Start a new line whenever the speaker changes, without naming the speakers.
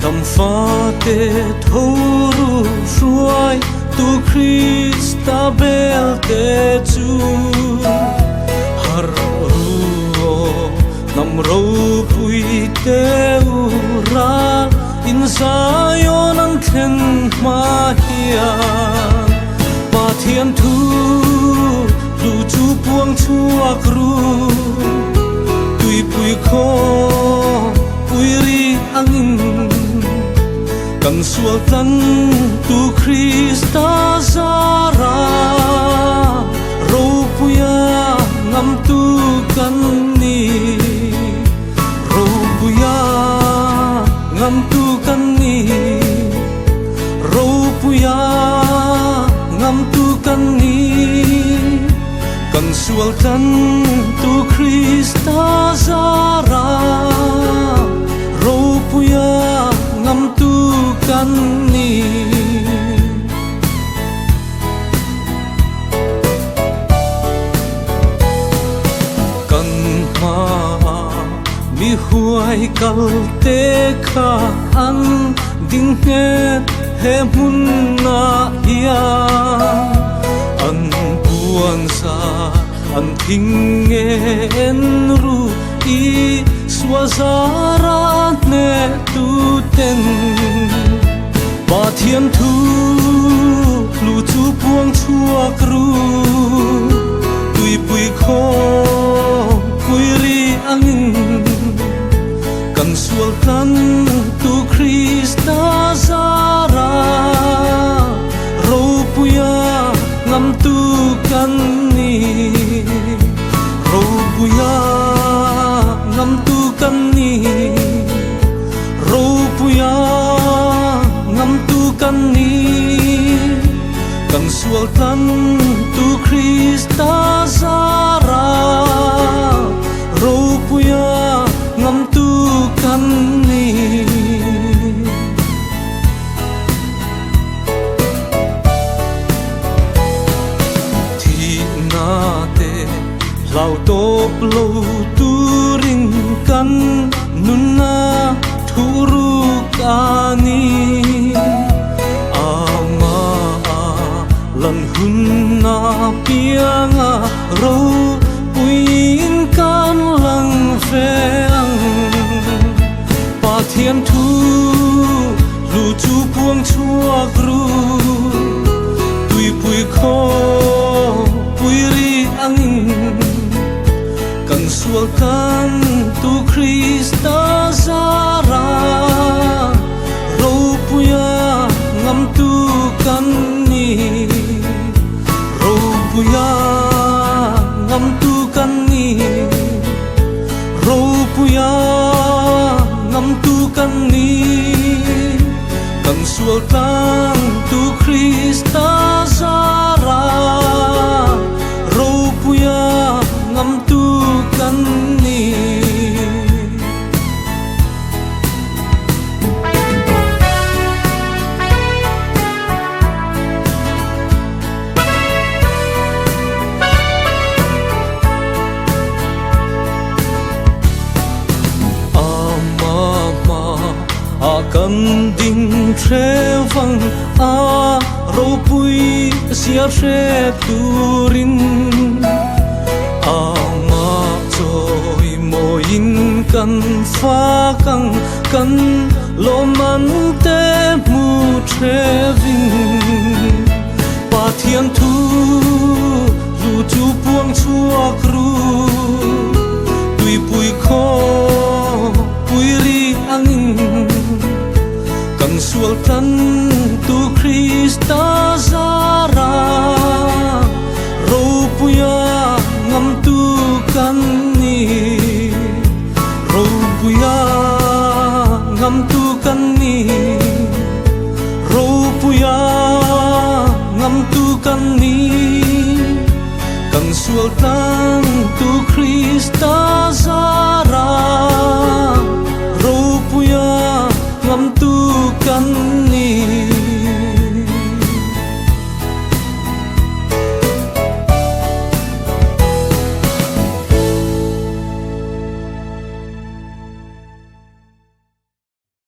tâm pha te thoru suai tu Krista bel te chu har ruo nam ro pui te ura in Zion an then ma hian pa thian thu lu chu puang chuak ru tui pui kho pui ri angin kan sual tan tu Krista zara ro puya ngam tu kan ni ro puya ngam tu kan ni ro puya ngam tu kan ni kan sual tan tu Krista zara ro puya ngam tu kan ni kan ma mi huai kal te kha an ding he he mun na ya an buan sa an thing en ru i swazara ne tu ten pa thiam thu lu chu puang chuak ru tui pui kho pui ri angin kan sual tan tu Krista zara ro puya ngam tu kan ni ro puya ngam tu kan ni ro puya ngam tu kan ni kan sual tan tu Krista zara ro puya ngam tu kan ni thi na te lau top lo tu ring kan nun na thuru kani ama lan hun na pianga ro puin kan lang feang pa thiam thu lu chu puang chuak ru tui pui kho pui ri angin kan sual tan tu Krista zara ro puya ngam tu kan ni ro puya ngam tu kan ni ro puya ngam tu kan ni kan sual tan tu Krista zara ro puya ngam tu kan ni kan ding tre vang a ro pui sia tre turin a ma choi moin kan fa kang kan lo man te mu tre ving pa thiam thu lu chu puang chuak ru tui pui kho pui ri angin kan sual tan tu Krista zara ro puya ngam tu kan ni ro puya ngam tu kan ni ro puya ngam tu kan ni kan sual tan tu Krista zara